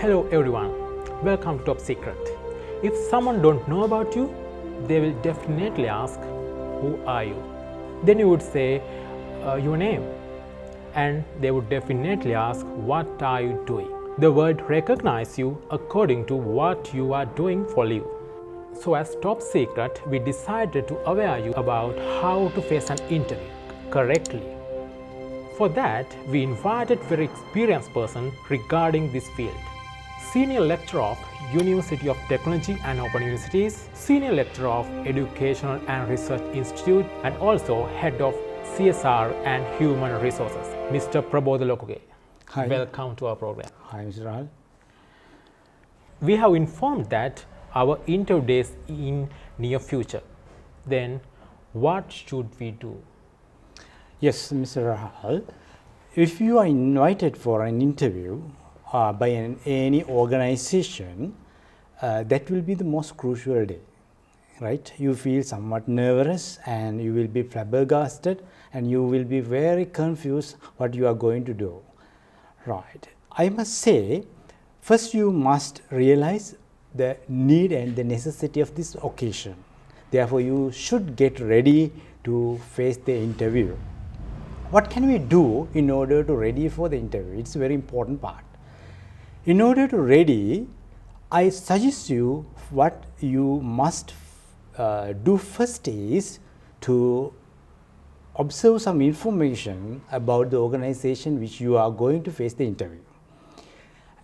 Hello everyone, welcome to Top Secret. If someone don't know about you, they will definitely ask, who are you? Then you would say your name, and they would definitely ask, what are you doing? The world recognize you according to what you are doing for a living. So as Top Secret, we decided to aware you about how to face an interview correctly. For that, we invited very experienced person regarding this field. Senior Lecturer of University of Technology and Open Universities, Senior Lecturer of Educational and Research Institute, and also Head of CSR and Human Resources, Mr. Prabodha Lokuge. Hi. Welcome to our program. Hi, Mr. Rahul. We have informed that our interview days in near future. Then what should we do? Yes, Mr. Rahul. If you are invited for an interview by any organization, that will be the most crucial day, right? You feel somewhat nervous and you will be flabbergasted and you will be very confused what you are going to do, right? I must say, first you must realize the need and the necessity of this occasion. Therefore, you should get ready to face the interview. What can we do in order to ready for the interview? It's a very important part. In order to ready, I suggest you what you must do first is to observe some information about the organization which you are going to face the interview.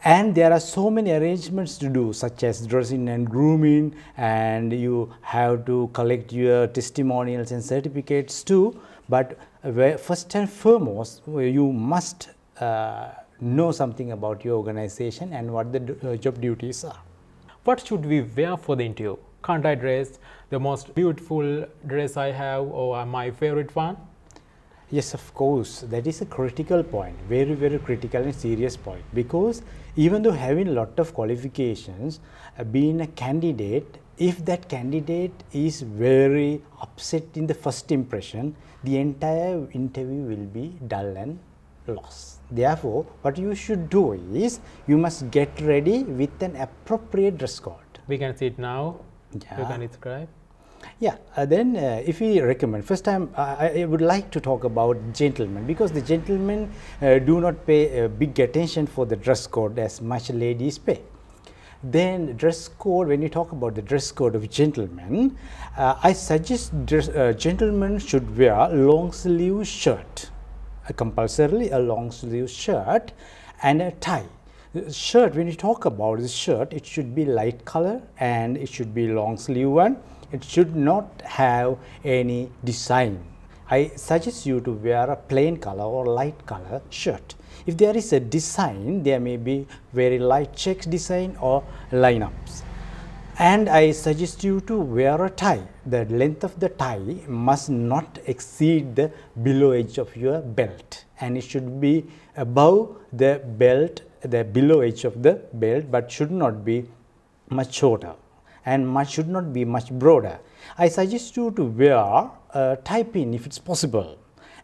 And there are so many arrangements to do, such as dressing and grooming, and you have to collect your testimonials and certificates too. But first and foremost, you must know something about your organization and what the job duties are. What should we wear for the interview? Can't I dress the most beautiful dress I have or my favorite one? Yes, of course, that is a critical point, very, very critical and serious point, because even though having a lot of qualifications, being a candidate, if that candidate is very upset in the first impression, the entire interview will be dull and lost. Therefore, what you should do is, you must get ready with an appropriate dress code. We can see it now. Yeah. You can describe. Yeah, then if we recommend, first time I would like to talk about gentlemen, because the gentlemen do not pay big attention for the dress code as much ladies pay. Then dress code, when you talk about the dress code of gentlemen, I suggest gentlemen should wear long sleeve shirt, compulsorily a long sleeve shirt and a tie. Shirt, when you talk about the shirt, it should be light color and it should be long sleeve one. It should not have any design. I suggest you to wear a plain color or light color shirt. If there is a design, there may be very light checks design or lineups. And I suggest you to wear a tie. The length of the tie must not exceed the below edge of your belt, and it should be above the belt, the below edge of the belt, but should not be much shorter and should not be much broader. I suggest you to wear a tie pin if it's possible,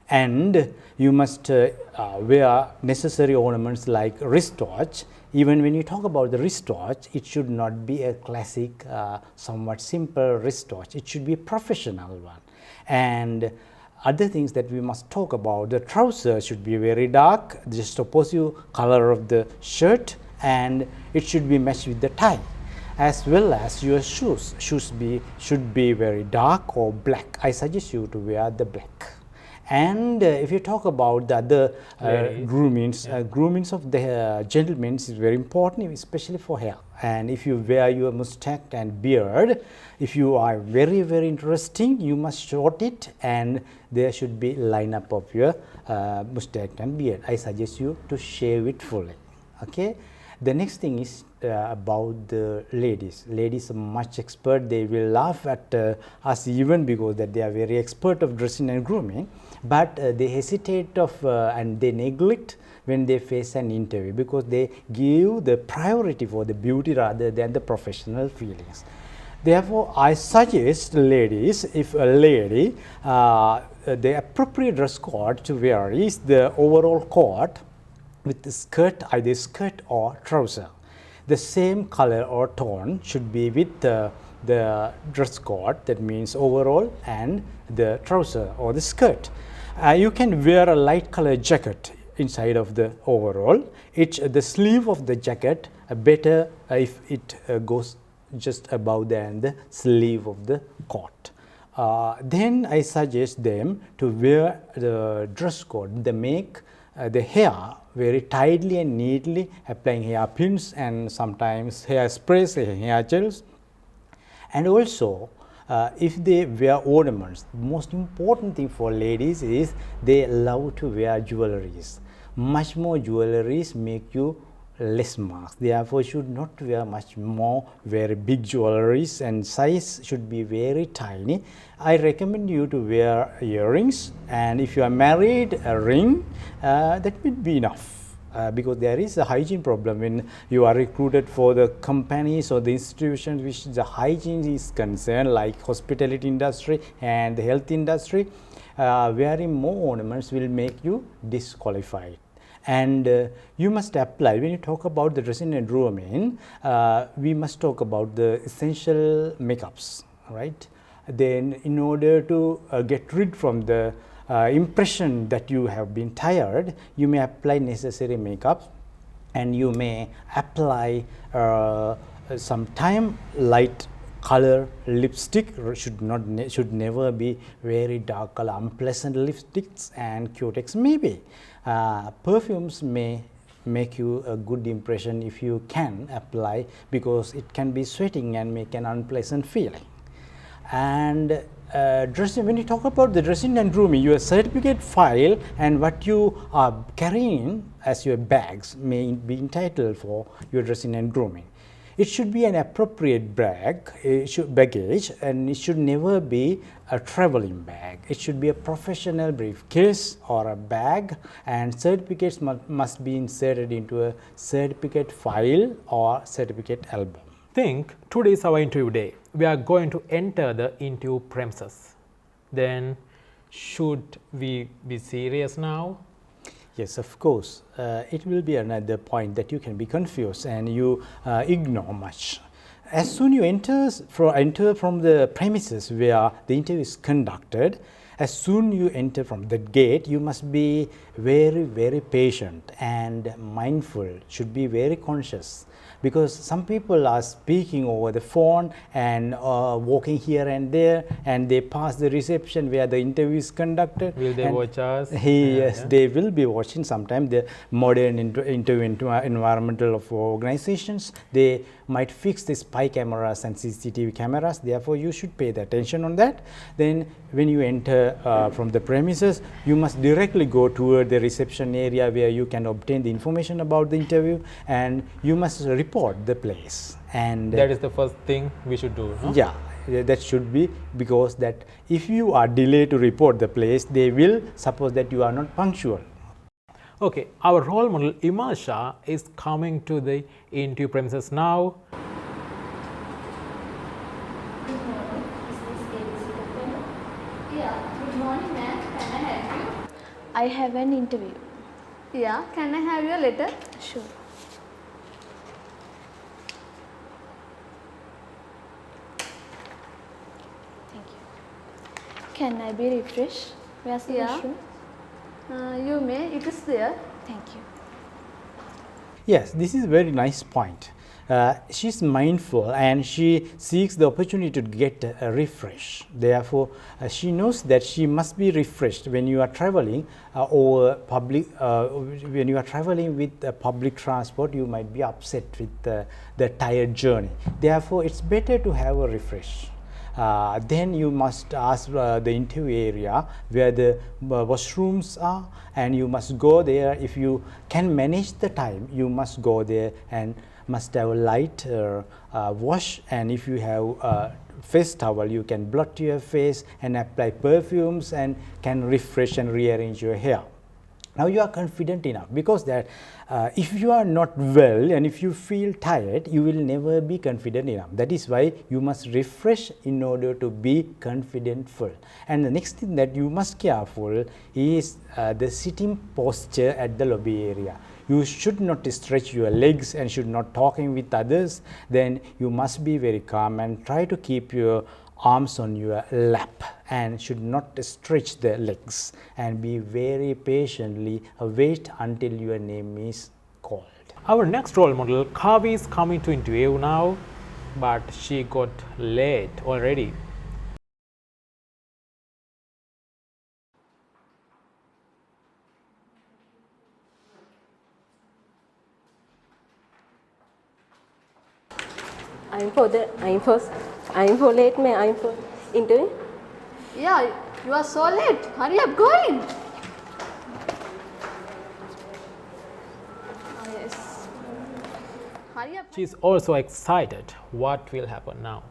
and you must wear necessary ornaments like wristwatch. Even when you talk about the wristwatch, it should not be a classic, somewhat simple wristwatch. It should be a professional one. And other things that we must talk about, the trousers should be very dark, just opposite color of the shirt, and it should be matched with the tie. As well as your shoes should be very dark or black. I suggest you to wear the black. And if you talk about the other groomings, groomings of the gentlemen is very important, especially for hair. And if you wear your mustache and beard, if you are very, very interesting, you must short it, and there should be lineup of your mustache and beard. I suggest you to shave it fully. Okay. The next thing is about the ladies. Ladies are much expert. They will laugh at us even because that they are very expert of dressing and grooming, but they hesitate of and they neglect when they face an interview, because they give the priority for the beauty rather than the professional feelings. Therefore, I suggest ladies, if a lady, the appropriate dress code to wear is the overall coat with the skirt, either skirt or trouser. the same color or tone should be with the dress code, that means overall and the trouser or the skirt. You can wear a light color jacket inside of the overall. The sleeve of the jacket better if it goes just above the sleeve of the coat. Then I suggest them to wear the dress code. They make the hair very tightly and neatly, applying hair pins and sometimes hair sprays, hair gels. And also, if they wear ornaments, the most important thing for ladies is they love to wear jewelries. Much more jewelries make you less marks. Therefore, should not wear much more very big jewelries, and size should be very tiny. I recommend you to wear earrings, and if you are married, a ring, that would be enough. Because there is a hygiene problem when you are recruited for the companies or the institutions which the hygiene is concerned, like hospitality industry and the health industry. Wearing more ornaments will make you disqualified. And you must apply, when you talk about the dressing and grooming, we must talk about the essential makeups, right? Then in order to get rid from the impression that you have been tired, you may apply necessary makeup, and you may apply sometime light color lipstick. Should never be very dark color, unpleasant lipsticks and cutex maybe. Perfumes may make you a good impression if you can apply, because it can be sweating and make an unpleasant feeling. And dressing, when you talk about the dressing and grooming, your certificate file and what you are carrying as your bags may be entitled for your dressing and grooming. It should be an appropriate baggage, and it should never be a traveling bag. It should be a professional briefcase or a bag, and certificates must be inserted into a certificate file or certificate album. Think today is our interview day. We are going to enter the interview premises. Then should we be serious now? Yes, of course. It will be another point that you can be confused and you ignore much. As soon you enter from the premises where the interview is conducted, as soon you enter from the gate, you must be very, very patient and mindful, should be very conscious. Because some people are speaking over the phone and walking here and there, and they pass the reception where the interview is conducted. Will they watch us? Yes, they will be watching. Sometimes the modern interview environmental of organizations, they might fix the spy cameras and CCTV cameras. Therefore, you should pay the attention on that. Then when you enter from the premises, you must directly go toward the reception area where you can obtain the information about the interview, and you must report the place. And that is the first thing we should do, no? Yeah, that should be, because that if you are delayed to report the place, they will suppose that you are not punctual. Okay, our role model Imal Shah is coming to the interview premises now. Yeah, good morning ma'am. Can I help you? I have an interview. Yeah, can I have your letter? Sure. Thank you. Can I be refreshed? Where's the Yeah. washroom? You may, it is there. Thank you. Yes, this is a very nice point. She's mindful and she seeks the opportunity to get a refresh. Therefore, she knows that she must be refreshed when you are traveling over public. When you are traveling with public transport, you might be upset with the tired journey. Therefore, it's better to have a refresh. Then you must ask the interview area where the washrooms are, and you must go there. If you can manage the time, you must go there and must have a light wash, and if you have a face towel, you can blot your face and apply perfumes and can refresh and rearrange your hair. Now you are confident enough, because that if you are not well and if you feel tired, you will never be confident enough. That is why you must refresh in order to be confidentful. And the next thing that you must careful is the sitting posture at the lobby area. you should not stretch your legs and should not talking with others, then you must be very calm and try to keep your arms on your lap and should not stretch the legs and be very patiently wait until your name is called. Our next role model, Kavi, is coming to interview now, but she got late already. I'm for late, may I'm for interview. Yeah, you are so late. Hurry up, go in. Yes. Hurry up. She is also excited. What will happen now?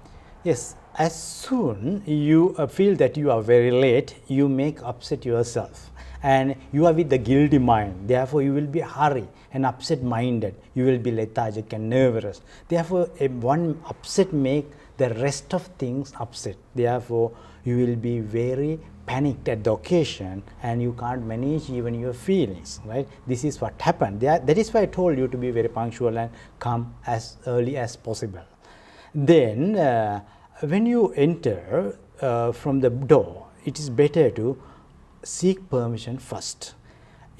Yes, as soon you feel that you are very late, you make upset yourself and you are with the guilty mind. Therefore, you will be hurry and upset minded. You will be lethargic and nervous. Therefore, one upset make the rest of things upset. Therefore, you will be very panicked at the occasion and you can't manage even your feelings, right? This is what happened. That is why I told you to be very punctual and come as early as possible. Then, when you enter from the door, it is better to seek permission first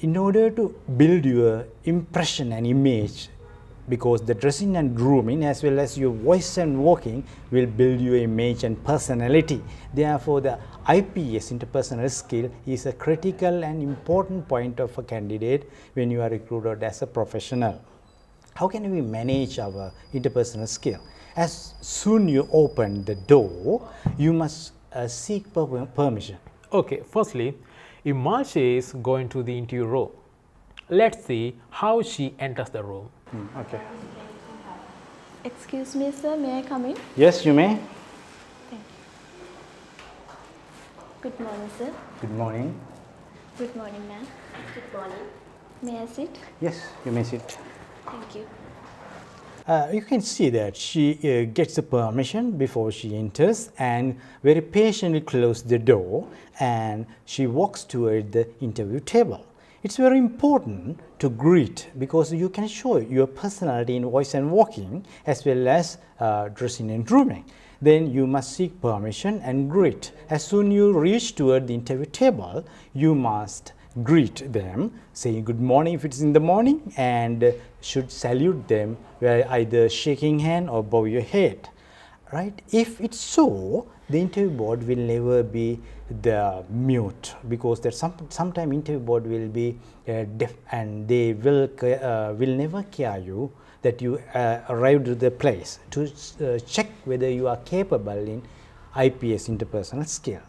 in order to build your impression and image, because the dressing and grooming as well as your voice and walking will build your image and personality. Therefore, the IPS, interpersonal skill, is a critical and important point of a candidate when you are recruited as a professional. How can we manage our interpersonal skill? As soon you open the door, you must seek permission. Okay, firstly, Imalshi is going to the interview room. Let's see how she enters the room. Okay. Excuse me, sir, may I come in? Yes, you may. Thank you. Good morning, sir. Good morning. Good morning, ma'am. Good morning. May I sit? Yes, you may sit. Thank you. You can see that she gets the permission before she enters and very patiently closes the door and she walks toward the interview table. It's very important to greet because you can show your personality in voice and walking as well as dressing and grooming. Then you must seek permission and greet. As soon you reach toward the interview table, you must greet them, saying good morning if it's in the morning, and should salute them by either shaking hand or bow your head, right? If it's so, the interview board will never be the mute, because that sometime interview board will be deaf and they will never care you that you arrived to the place to check whether you are capable in IPS, interpersonal skill.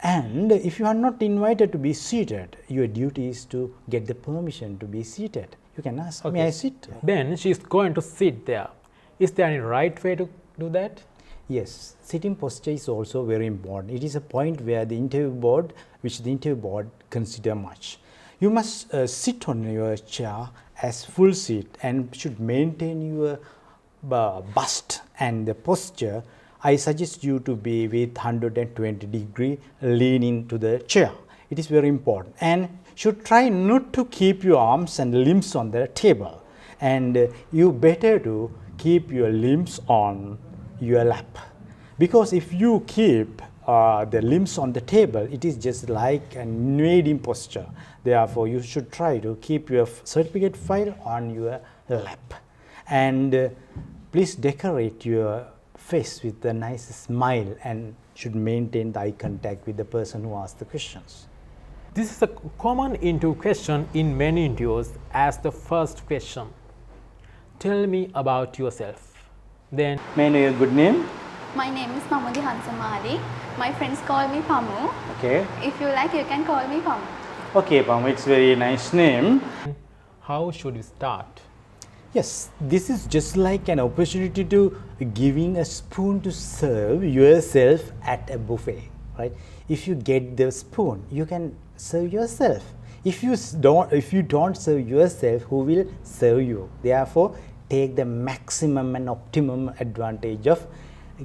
And if you are not invited to be seated, your duty is to get the permission to be seated. You can ask, may I sit? Then she is going to sit there. Is there any right way to do that? Yes, sitting posture is also very important. It is a point where the interview board, which the interview board consider much. You must sit on your chair as full seat and should maintain your bust and the posture. I suggest you to be with 120 degree leaning to the chair. It is very important, and should try not to keep your arms and limbs on the table, and you better to keep your limbs on your lap, because if you keep the limbs on the table, it is just like a kneeling posture. Therefore, you should try to keep your certificate file on your lap, and please decorate your face with a nice smile and should maintain the eye contact with the person who asks the questions. This is a common interview question in many interviews as the first question. Tell me about yourself. Then, may I know your good name? My name is Pamudi Hansamali. My friends call me Pamu. Okay. If you like, you can call me Pamu. Okay, Pamu, it's very nice name. how should we start? Yes, this is just like an opportunity to giving a spoon to serve yourself at a buffet, right? If you get the spoon, you can serve yourself. If you don't serve yourself, who will serve you? Therefore, take the maximum and optimum advantage of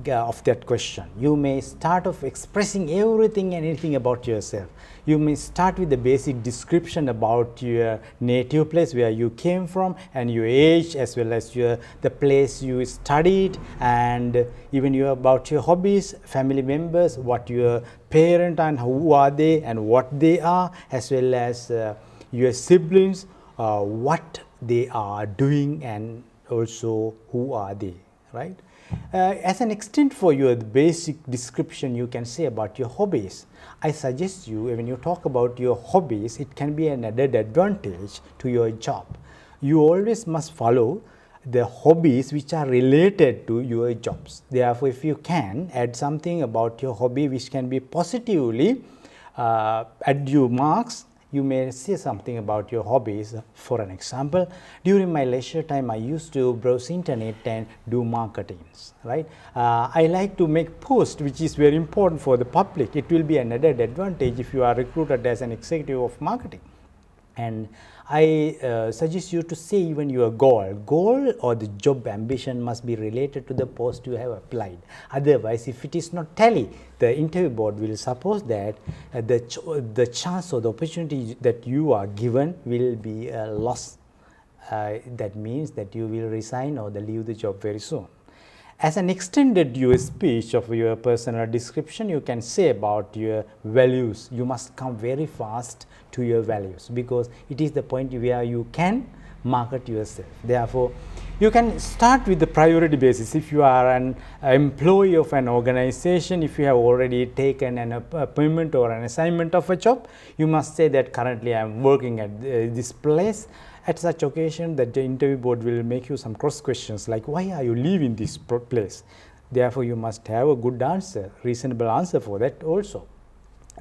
of that question. You may start off expressing everything and anything about yourself. You may start with the basic description about your native place, where you came from, and your age, as well as the place you studied, and even about your hobbies, family members, what your parent and who are they and what they are, as well as your siblings, what they are doing, and also who are they, right? As an extent for your basic description, you can say about your hobbies. I suggest you, when you talk about your hobbies, it can be an added advantage to your job. You always must follow the hobbies which are related to your jobs. Therefore, if you can add something about your hobby which can be positively add you marks, you may say something about your hobbies. For an example, during my leisure time, I used to browse internet and do marketings, right? I like to make posts, which is very important for the public. It will be an added advantage if you are recruited as an executive of marketing. And I suggest you to say even your goal or the job ambition must be related to the post you have applied. Otherwise, if it is not tally, the interview board will suppose that the chance or the opportunity that you are given will be lost. That means that you will resign or leave the job very soon. As an extended your speech of your personal description, you can say about your values. You must come very fast to your values, because it is the point where you can market yourself. Therefore, you can start with the priority basis. If you are an employee of an organization, if you have already taken an appointment or an assignment of a job, you must say that currently I am working at this place. At such occasion, that the interview board will make you some cross questions like, why are you leaving this place? Therefore, you must have a good answer, reasonable answer for that also.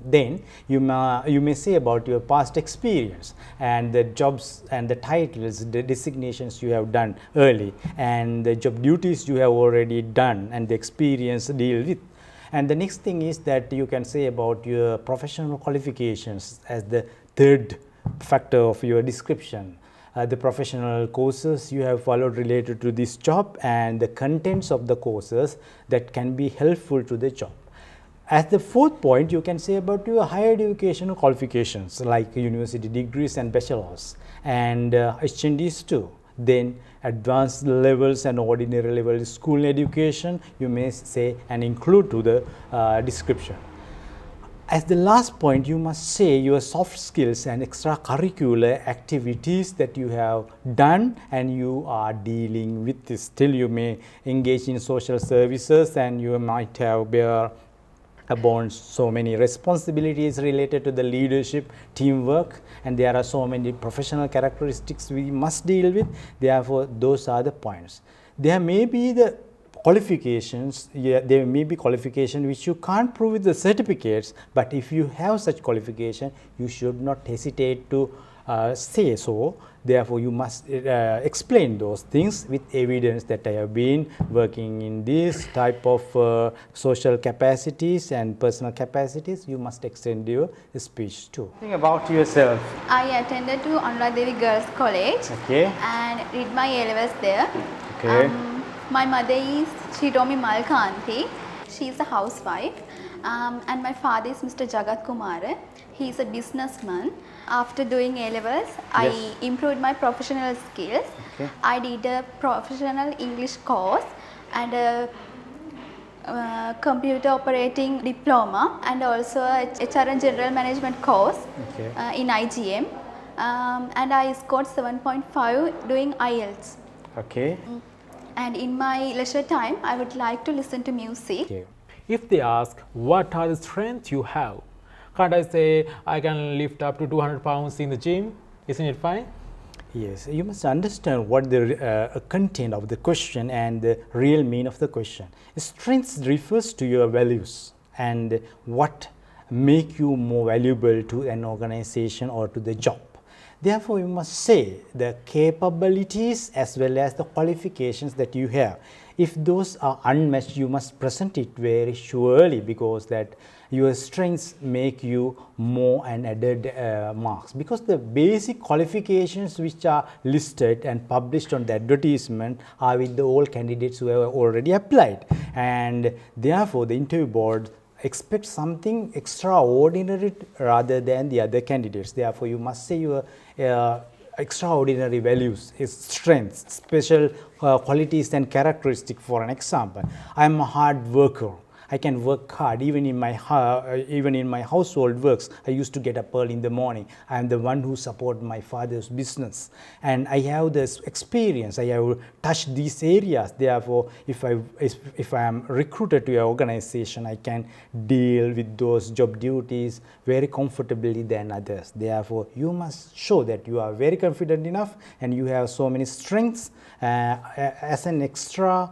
Then you may say about your past experience and the jobs and the titles, the designations you have done early, and the job duties you have already done and the experience deal with. And the next thing is that you can say about your professional qualifications as the third factor of your description. The professional courses you have followed related to this job and the contents of the courses that can be helpful to the job. As the fourth point, you can say about your higher educational qualifications like university degrees and bachelors and HNDs too. Then advanced levels and ordinary level school education you may say and include to the description. As the last point, you must say your soft skills and extracurricular activities that you have done and you are dealing with this. Still, you may engage in social services and you might have bear upon so many responsibilities related to the leadership, teamwork, and there are so many professional characteristics we must deal with. Therefore, those are the points. There may be the qualifications, there may be qualification which you can't prove with the certificates, but if you have such qualification, you should not hesitate to say so. Therefore, you must explain those things with evidence that I have been working in this type of social capacities and personal capacities. You must extend your speech too. Think about yourself. I attended to Anuradha Devi Girls College and did my A-levels there. My mother is Shiromi Malkanti. She is a housewife. And my father is Mr. Jagat Kumar. He is a businessman. After doing A-levels, I improved my professional skills. I did a professional English course and a computer operating diploma and also a HR and general management course in IGM. And I scored 7.5 doing IELTS. And in my leisure time, I would like to listen to music. If they ask, what are the strengths you have? Can't I say, I can lift up to 200 pounds in the gym? Isn't it fine? Yes, you must understand what the content of the question and the real meaning of the question. Strengths refers to your values and what make you more valuable to an organization or to the job. Therefore, you must say the capabilities as well as the qualifications that you have. If those are unmatched, you must present it very surely, because that your strengths make you more and added marks, because the basic qualifications which are listed and published on the advertisement are with the all candidates who have already applied, and therefore the interview board expect something extraordinary rather than the other candidates. Therefore, you must say your extraordinary values, strengths, special qualities and characteristics. For an example, I am a hard worker. I can work hard even in my household works. I used to get up early in the morning. I am the one who support my father's business, and I have this experience. I have touched these areas. Therefore, if I am recruited to your organization, I can deal with those job duties very comfortably than others. Therefore, you must show that you are very confident enough and you have so many strengths. As an extra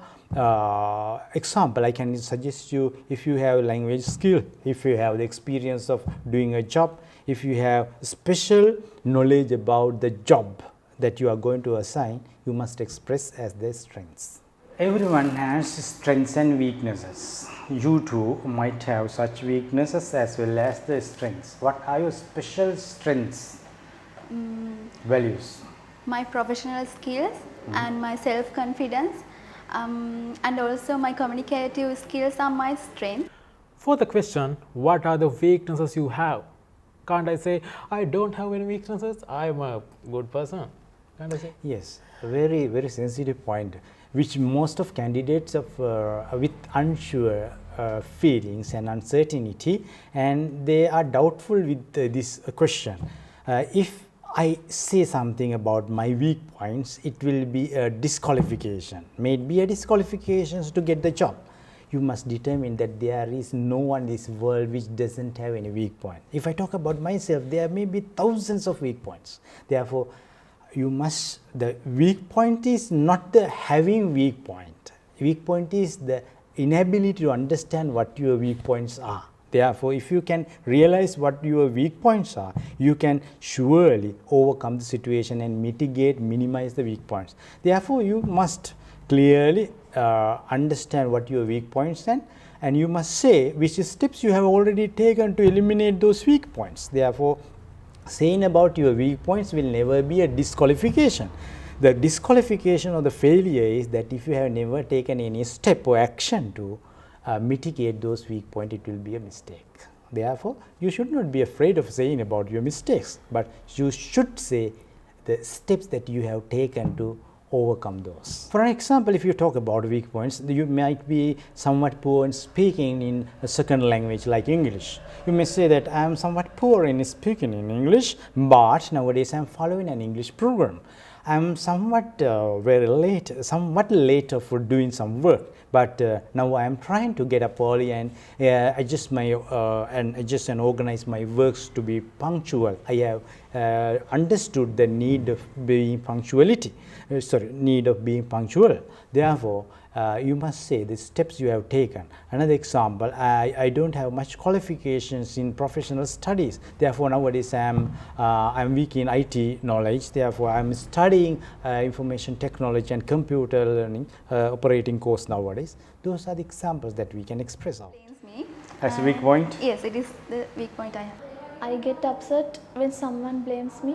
example, I can suggest you, if you have language skill, if you have the experience of doing a job, if you have special knowledge about the job that you are going to assign, you must express as their strengths. Everyone has strengths and weaknesses. You too might have such weaknesses as well as the strengths. What are your special strengths, values? My professional skills and my self-confidence, and also my communicative skills are my strength. For the question, what are the weaknesses you have? Can't I say, I don't have any weaknesses, I am a good person? Can't I say? Yes, a very, very sensitive point, which most of candidates of with unsure feelings and uncertainty, and they are doubtful with this question. If I say something about my weak points, it will be a disqualification, may be a disqualification to get the job. You must determine that there is no one in this world which doesn't have any weak point. If I talk about myself, there may be thousands of weak points. Therefore, the weak point is not the having weak point. Weak point is the inability to understand what your weak points are. Therefore, if you can realize what your weak points are, you can surely overcome the situation and minimize the weak points. Therefore, you must clearly understand what your weak points are, and you must say which steps you have already taken to eliminate those weak points. Therefore, saying about your weak points will never be a disqualification. The disqualification or the failure is that if you have never taken any step or action to mitigate those weak points, it will be a mistake. Therefore, you should not be afraid of saying about your mistakes, but you should say the steps that you have taken to overcome those. For example, if you talk about weak points, you might be somewhat poor in speaking in a second language like English. You may say that I am somewhat poor in speaking in English, but nowadays I am following an English program. I am somewhat late for doing some work, but now I am trying to get up early and adjust and organize my works to be punctual. I have understood the need of being punctual. Therefore, you must say the steps you have taken. Another example, I don't have much qualifications in professional studies. Therefore, nowadays I'm weak in IT knowledge. Therefore, I'm studying information technology and computer learning operating course nowadays. Those are the examples that we can express out. Me. As a weak point? Yes, it is the weak point I have. I get upset when someone blames me.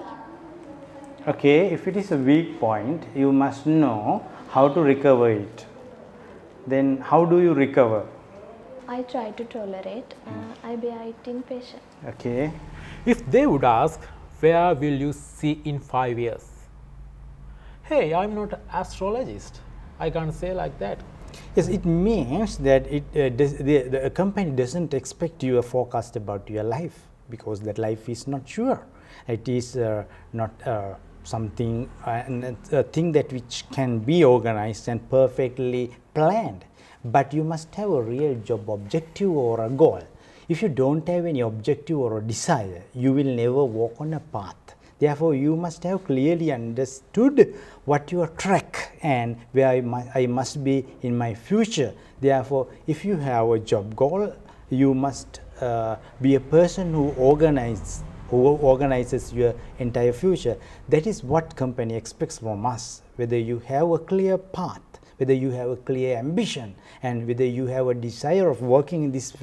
Okay, if it is a weak point, you must know how to recover it. Then how do you recover? I try to tolerate. I bear it in patience. Okay. If they would ask, where will you see in 5 years? Hey, I'm not an astrologist. I can't say like that. Yes, it means that the company doesn't expect you a forecast about your life, because that life is not sure. It is not something, a thing that which can be organized and perfectly planned. But you must have a real job objective or a goal. If you don't have any objective or a desire, you will never walk on a path. Therefore, you must have clearly understood what your track and where I must be in my future. Therefore, if you have a job goal, you must be a person who organizes your entire future. That is what company expects from us, whether you have a clear path, whether you have a clear ambition and whether you have a desire of working in this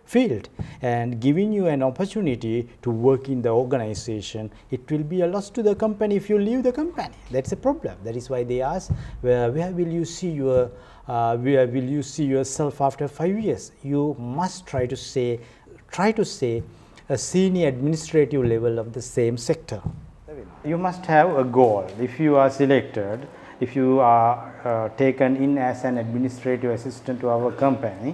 field, and giving you an opportunity to work in the organization, it will be a loss to the company if you leave the company. That's a problem. That is why they ask, where will you see your where will you see yourself after 5 years? You must try to say a senior administrative level of the same sector. You must have a goal. If you are selected, if you are taken in as an administrative assistant to our company,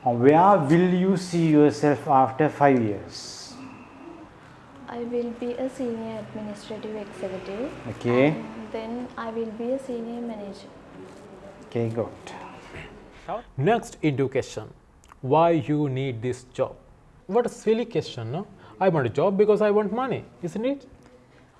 where will you see yourself after 5 years? I will be a senior administrative executive. Okay. And then I will be a senior manager. Okay, good. Next into question, why you need this job? What a silly question, no? I want a job because I want money, isn't it?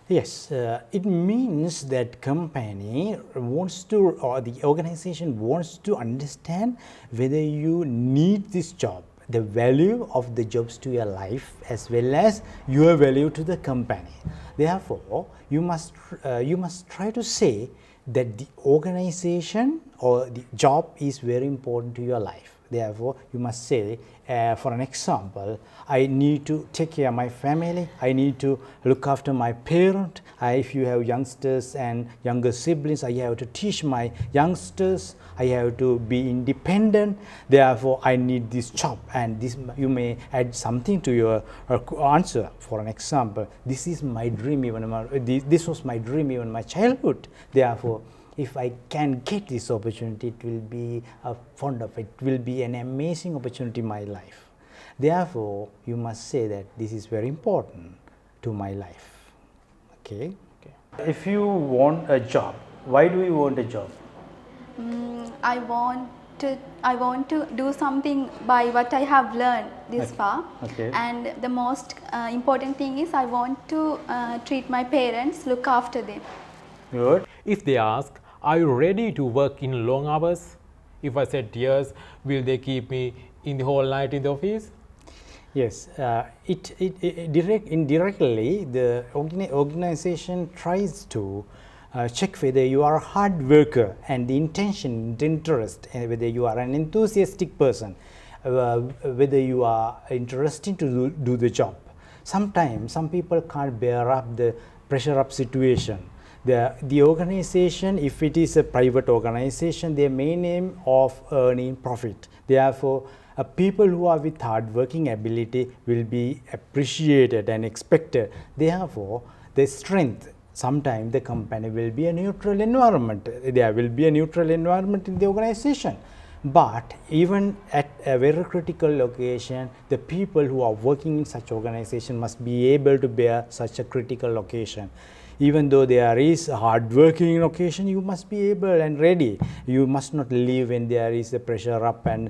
Yes, it means that company wants to, or the organization wants to understand whether you need this job, the value of the jobs to your life as well as your value to the company. Therefore, you must try to say that the organization or the job is very important to your life. Therefore, you must say, for an example, I need to take care of my family, I need to look after my parent. If you have youngsters and younger siblings, I have to teach my youngsters, I have to be independent. Therefore, I need this job, and this you may add something to your answer. For an example, this is my dream, this was my dream even in my childhood. Therefore, if I can get this opportunity, it will be it will be an amazing opportunity in my life. Therefore, you must say that this is very important to my life. Okay. If you want a job, why do you want a job? I want to do something by what I have learned this far. Okay. And the most important thing is I want to treat my parents, look after them. Good. If they ask, are you ready to work in long hours? If I said yes, will they keep me in the whole night in the office? Yes, indirectly the organization tries to check whether you are a hard worker and the intention, the interest, and whether you are an enthusiastic person, whether you are interested to do the job. Sometimes some people can't bear up the pressure up situation. The organization, if it is a private organization, their main aim of earning profit. Therefore, people who are with hard working ability will be appreciated and expected. Therefore, the strength, sometimes the company will be a neutral environment. There will be a neutral environment in the organization. But even at a very critical location, the people who are working in such organization must be able to bear such a critical location. Even though there is a hard working location, you must be able and ready. You must not leave when there is a pressure up and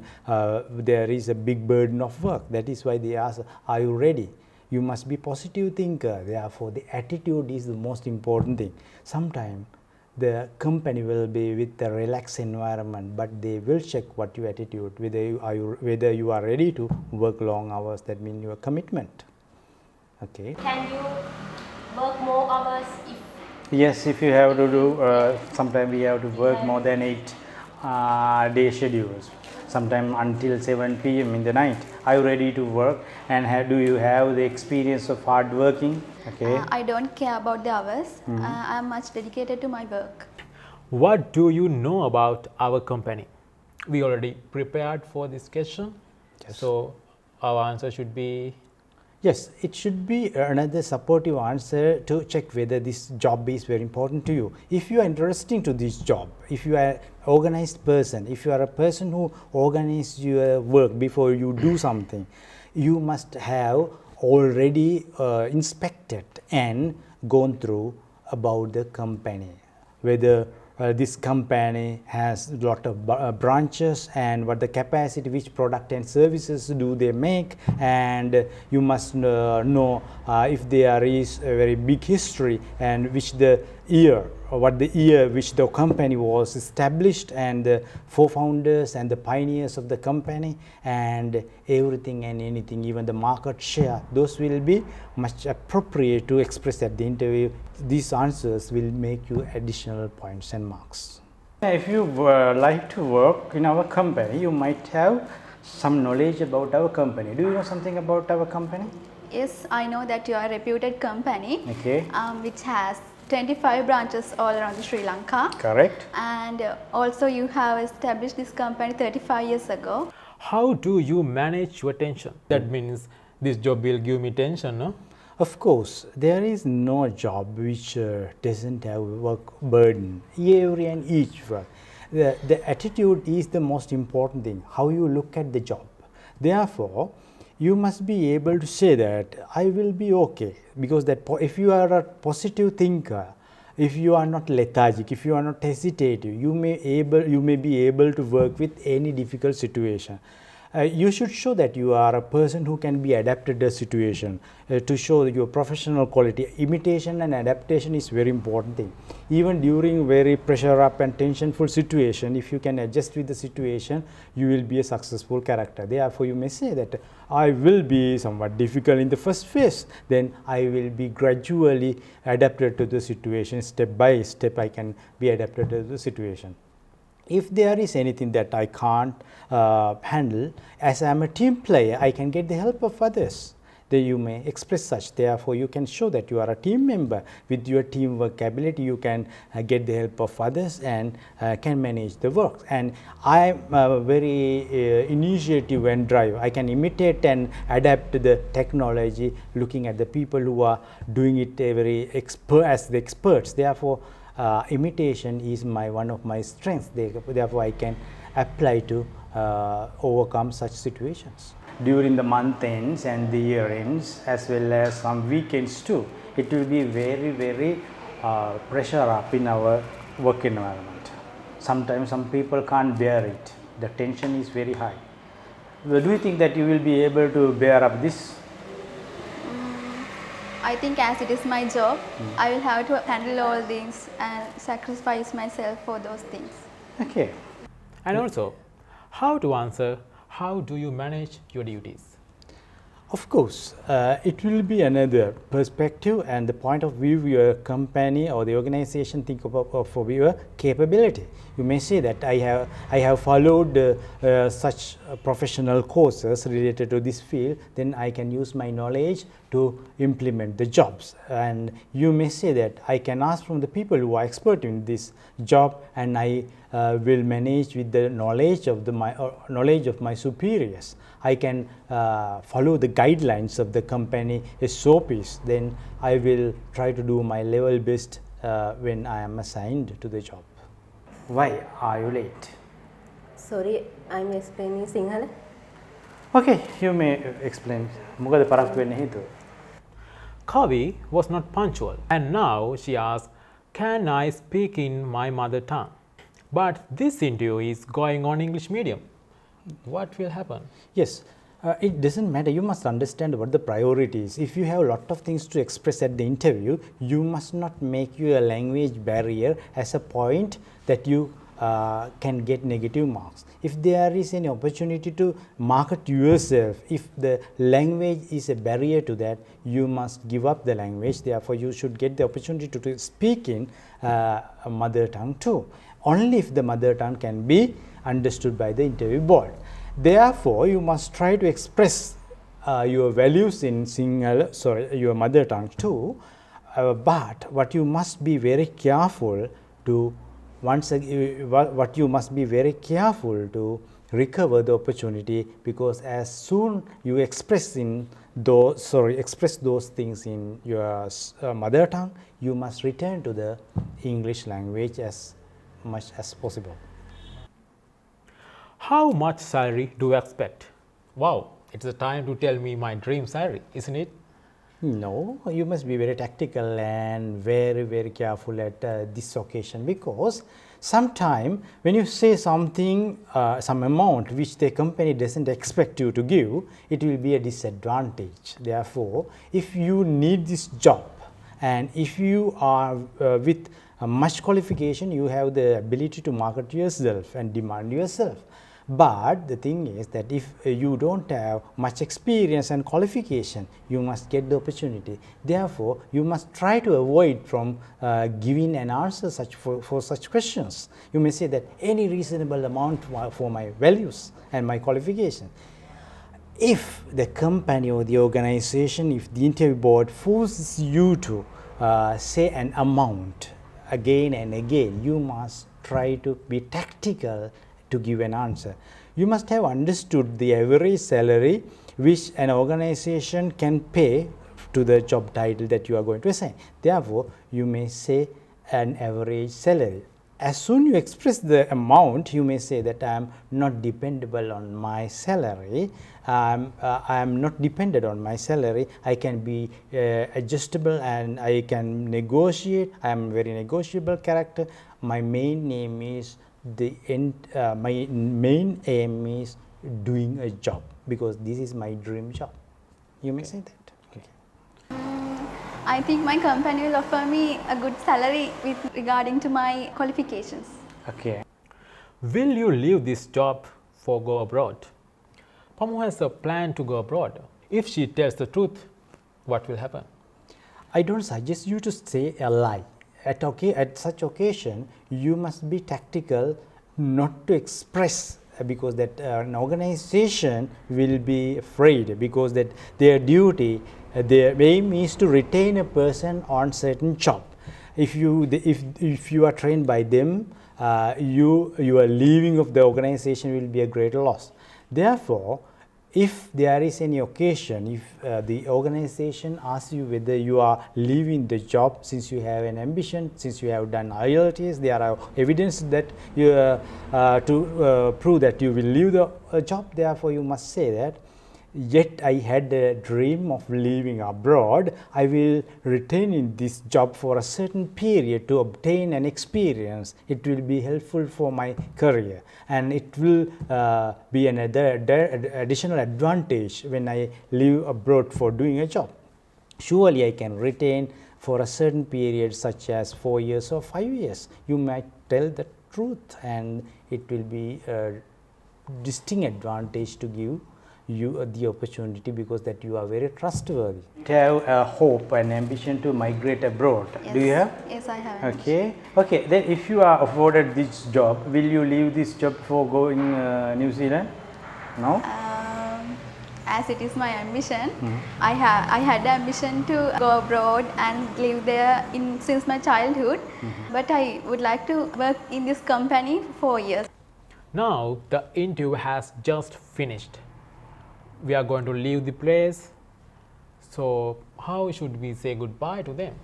there is a big burden of work. That is why they ask, are you ready? You must be positive thinker. Therefore, the attitude is the most important thing. Sometimes the company will be with a relaxed environment, but they will check what your attitude, whether you are ready to work long hours. That means your commitment. Okay. Can you work more hours if? Yes, if you have to do, sometimes we have to work more than 8 day schedules, sometimes until 7 p.m. in the night. Are you ready to work, and do you have the experience of hard working? Okay. I don't care about the hours. I am much dedicated to my work. What do you know about our company? We already prepared for this question. Yes. So our answer should be? Yes, it should be another supportive answer to check whether this job is very important to you. If you are interested to this job, if you are an organized person, if you are a person who organizes your work before you do something, you must have already inspected and gone through about the company, whether this company has a lot of branches and what the capacity, which product and services do they make, and you must know if there is a very big history and which the year, what the year which the company was established, and the co-founders and the pioneers of the company, and everything and anything, even the market share, those will be much appropriate to express at the interview. These answers will make you additional points and marks. If you like to work in our company, you might have some knowledge about our company. Do you know something about our company? Yes, I know that you are a reputed company, Okay. which has 25 branches all around Sri Lanka. Correct. And also you have established this company 35 years ago. How do you manage your tension? That means this job will give me tension, no? Of course, there is no job which doesn't have work burden. Every and each work. The attitude is the most important thing, how you look at the job. Therefore, you must be able to say that I will be okay, because that if you are a positive thinker, if you are not lethargic, if you are not hesitative, you may be able to work with any difficult situation. You should show that you are a person who can be adapted to the situation, to show your professional quality. Imitation and adaptation is very important thing. Even during very pressure up and tensionful situation, if you can adjust with the situation, you will be a successful character. Therefore, you may say that I will be somewhat difficult in the first phase, then I will be gradually adapted to the situation. Step by step, I can be adapted to the situation. If there is anything that I can't handle, as I am a team player, I can get the help of others. Then you may express such. Therefore, you can show that you are a team member. With your teamwork ability, you can get the help of others and can manage the work. And I am very initiative and drive. I can imitate and adapt to the technology, looking at the people who are doing it very as the experts. Therefore, imitation is one of my strengths. Therefore, I can apply to overcome such situations. During the month ends and the year ends, as well as some weekends too, it will be very pressure up in our work environment. Sometimes some people can't bear it. The tension is very high. Do you think that you will be able to bear up this? I think as it is my job, I will have to handle all things and sacrifice myself for those things. Okay. And also, how to answer, how do you manage your duties? Of course, it will be another perspective and the point of view your company or the organization think of your capability. You may say that I have followed such professional courses related to this field, then I can use my knowledge to implement the jobs. And you may say that I can ask from the people who are expert in this job, and I will manage with the knowledge of my superiors. I can follow the guidelines of the company SOPs, then I will try to do my level best when I am assigned to the job. Why are you late? Sorry, I'm explaining Sinhala. Okay, you may explain. Mukada parak wenna hetuwa. Kavi was not punctual, and now she asks, can I speak in my mother tongue? But this interview is going on English medium. What will happen? Yes, it doesn't matter. You must understand what the priority is. If you have a lot of things to express at the interview, you must not make your language barrier as a point that you can get negative marks. If there is any opportunity to market yourself, if the language is a barrier to that, you must give up the language. Therefore, you should get the opportunity to speak in a mother tongue too. Only if the mother tongue can be understood by the interview board. Therefore, you must try to express your values in your mother tongue too. But what you must be very careful to recover the opportunity, because as soon you express those things in your mother tongue, you must return to the English language as much as possible. How much salary do you expect? Wow, it's the time to tell me my dream salary, isn't it? No, you must be very tactical and very careful at this occasion, because sometime when you say something, some amount which the company doesn't expect you to give, it will be a disadvantage. Therefore, if you need this job and if you are with much qualification, you have the ability to market yourself and demand yourself. But the thing is that if you don't have much experience and qualification, you must get the opportunity. Therefore, you must try to avoid from giving an answer for such questions. You may say that any reasonable amount for my values and my qualification. If the company or the organization, if the interview board forces you to say an amount again and again, you must try to be tactical to give an answer. You must have understood the average salary which an organization can pay to the job title that you are going to assign. Therefore, you may say an average salary. As soon you express the amount, you may say that I am not dependable on my salary. I am not dependent on my salary. I can be adjustable and I can negotiate. I am very negotiable character. My main aim is my main aim is doing a job, because this is my dream job. You may say that. Okay. I think my company will offer me a good salary with regarding to my qualifications. Okay. Will you leave this job for go abroad? Pamu has a plan to go abroad. If she tells the truth, what will happen? I don't suggest you to say a lie. At such occasion, you must be tactical not to express, because that an organization will be afraid, because that their duty, their aim is to retain a person on certain job. If you are trained by them, your leaving of the organization will be a great loss. Therefore, if there is any occasion, if the organization asks you whether you are leaving the job since you have an ambition, since you have done IELTS, there are evidence that you to prove that you will leave the job. Therefore, you must say that, yet I had a dream of leaving abroad. I will retain in this job for a certain period to obtain an experience. It will be helpful for my career, and it will be another additional advantage when I live abroad for doing a job. Surely I can retain for a certain period, such as 4 years or 5 years. You might tell the truth, and it will be a distinct advantage to give you the opportunity, because that you are very trustworthy. Have a hope and ambition to migrate abroad. Yes. Do you have? Yes, I have. Okay. Okay. Then, if you are afforded this job, will you leave this job for going New Zealand? No. As it is my ambition, I had the ambition to go abroad and live there since my childhood. But I would like to work in this company for 4 years. Now the interview has just finished. We are going to leave the place. So how should we say goodbye to them?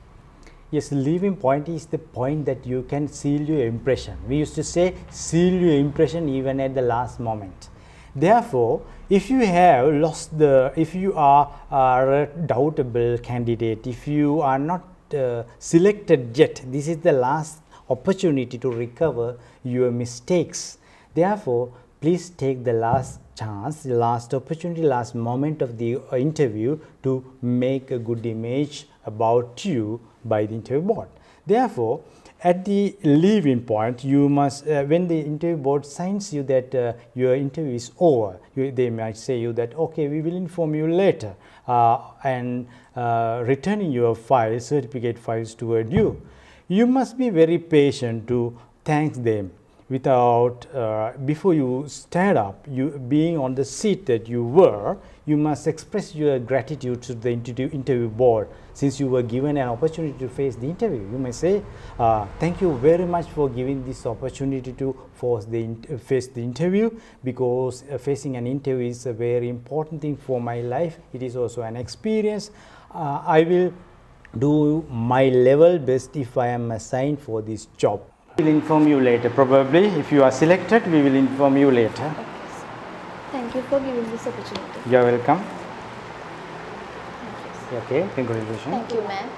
Yes, leaving point is the point that you can seal your impression. We used to say seal your impression even at the last moment. Therefore, if you have if you are a doubtable candidate, if you are not selected yet, this is the last opportunity to recover your mistakes. Therefore, please take the last chance, the last opportunity, last moment of the interview to make a good image about you by the interview board. Therefore, at the leaving point, you must, when the interview board signs you that your interview is over, they might say you that, okay, we will inform you later, and returning your files, certificate files toward you. You must be very patient to thank them. Without, before you stand up, you being on the seat that you were, you must express your gratitude to the interview board, since you were given an opportunity to face the interview. You may say, thank you very much for giving this opportunity to face the interview, because facing an interview is a very important thing for my life. It is also an experience. I will do my level best if I am assigned for this job. We will inform you later. Probably, if you are selected, we will inform you later. Okay, sir. Thank you for giving this opportunity. You are welcome. Thank you, sir. Okay, congratulations. Thank you, ma'am.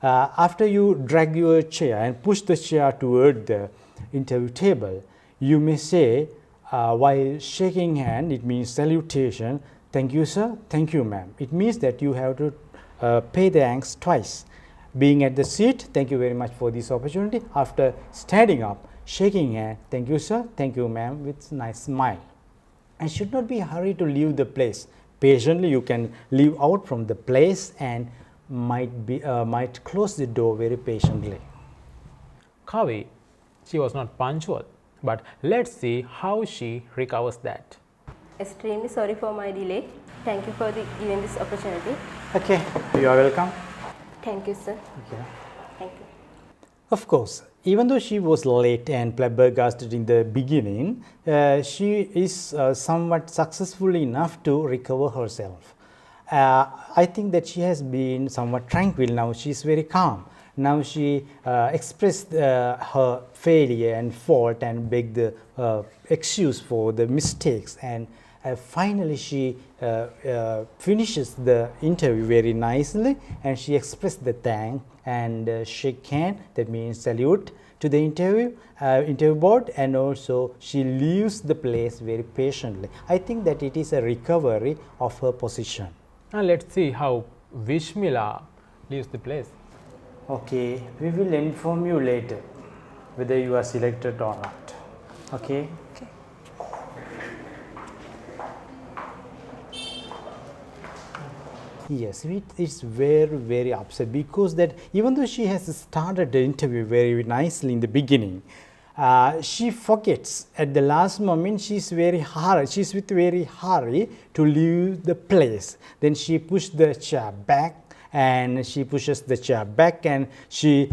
After you drag your chair and push the chair toward the interview table, you may say, while shaking hand, it means salutation, thank you, sir, thank you, ma'am. It means that you have to pay the thanks twice. being at the seat. Thank you very much for this opportunity. After standing up, shaking hand, thank you sir, thank you ma'am, with nice smile. And should not be hurried to leave the place. Patiently you can leave out from the place and might close the door very patiently. Kavi, she was not punctual, but let's see how she recovers that. Extremely sorry for my delay. Thank you for giving this opportunity. Okay, you are welcome. Thank you, sir. Okay. Thank you. Of course, even though she was late and flabbergasted in the beginning, she is somewhat successful enough to recover herself. I think that she has been somewhat tranquil now. She is very calm. Now she expressed her failure and fault and begged the excuse for the mistakes, and finally she finishes the interview very nicely, and she expressed the thank and shake hand, that means salute to the interview board, and also she leaves the place very patiently. I think that it is a recovery of her position. Now let's see how Vishmila leaves the place. Okay, we will inform you later whether you are selected or not. Okay? Okay. Yes, it's very upset because that even though she has started the interview very nicely in the beginning, she forgets at the last moment. She's with very hurry to leave the place. Then she pushes the chair back, and she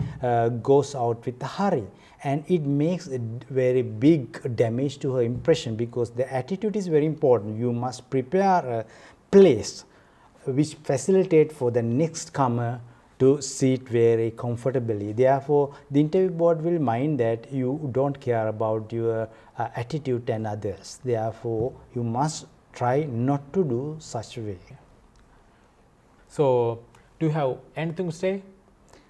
goes out with hurry, and it makes a very big damage to her impression, because the attitude is very important. You must prepare a place which facilitate for the next comer to sit very comfortably. Therefore, the interview board will mind that you don't care about your attitude and others. Therefore, you must try not to do such way. So, do you have anything to say?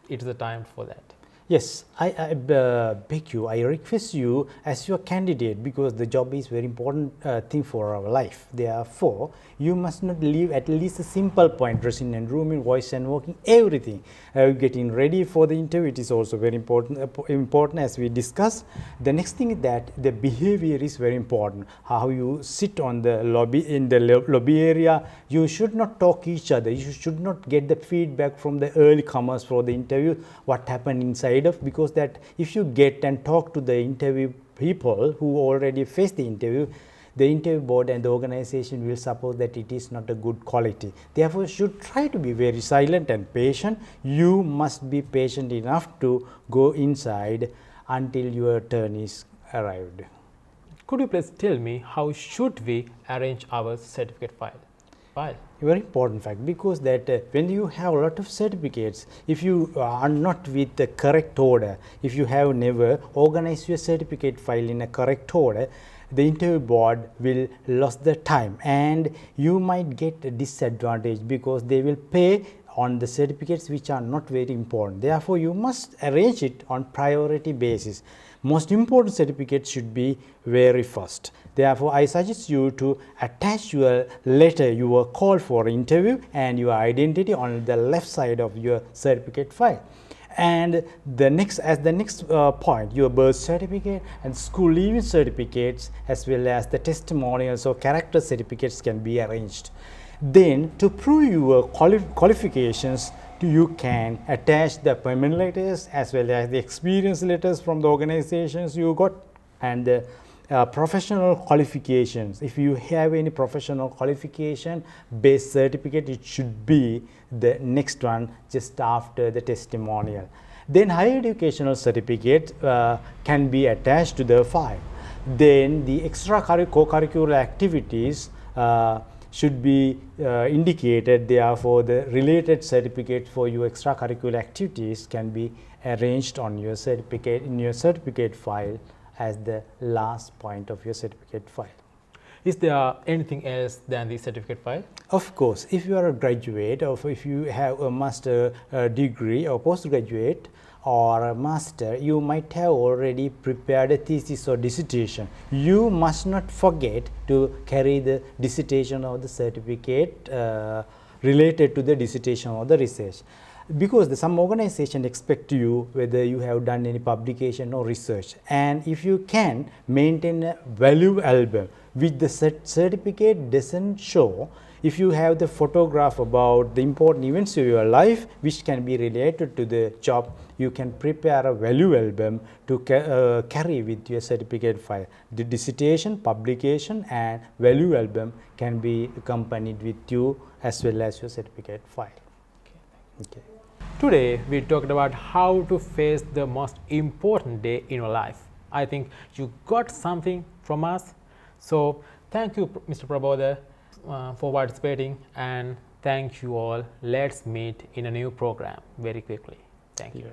It's the time for that. Yes, I beg you, I request you as your candidate, because the job is very important thing for our life. Therefore, you must not leave at least a simple point, dressing and grooming, voice and walking, everything. Getting ready for the interview, it is also very important as we discussed. The next thing is that the behavior is very important. How you sit on the lobby, in the lobby area, you should not talk each other. You should not get the feedback from the early comers for the interview, what happened inside of, because that if you get and talk to the interview people who already faced the interview board and the organization will suppose that it is not a good quality. Therefore, you should try to be very silent and patient. You must be patient enough to go inside until your turn is arrived. Could you please tell me how should we arrange our certificate file? Very important fact, because that when you have a lot of certificates, if you are not with the correct order, if you have never organized your certificate file in a correct order, the interview board will lose the time and you might get a disadvantage, because they will pay on the certificates which are not very important. Therefore, you must arrange it on priority basis. Most important certificates should be very first. Therefore, I suggest you to attach your letter, your call for interview and your identity on the left side of your certificate file. And the next point, your birth certificate and school leaving certificates, as well as the testimonials or character certificates, can be arranged. Then, to prove your qualifications, you can attach the appointment letters as well as the experience letters from the organizations you got, and the professional qualifications. If you have any professional qualification based certificate, it should be the next one just after the testimonial. Then higher educational certificate can be attached to the file. Then the co-curricular activities should be indicated. Therefore, the related certificate for your extracurricular activities can be arranged on your certificate, in your certificate file, as the last point of your certificate file. Is there anything else than the certificate file? Of course, if you are a graduate, or if you have a master degree or postgraduate or a master, you might have already prepared a thesis or dissertation. You must not forget to carry the dissertation or the certificate related to the dissertation or the research. because some organization expect you whether you have done any publication or research, and if you can maintain a value album which the certificate doesn't show, if you have the photograph about the important events of your life which can be related to the job, you can prepare a value album to carry with your certificate file. The dissertation, publication and value album can be accompanied with you as well as your certificate file. Okay. Today we talked about how to face the most important day in your life. I think you got something from us. So thank you, Mr. Prabodha, for participating, and thank you all. Let's meet in a new program very quickly. Thank you.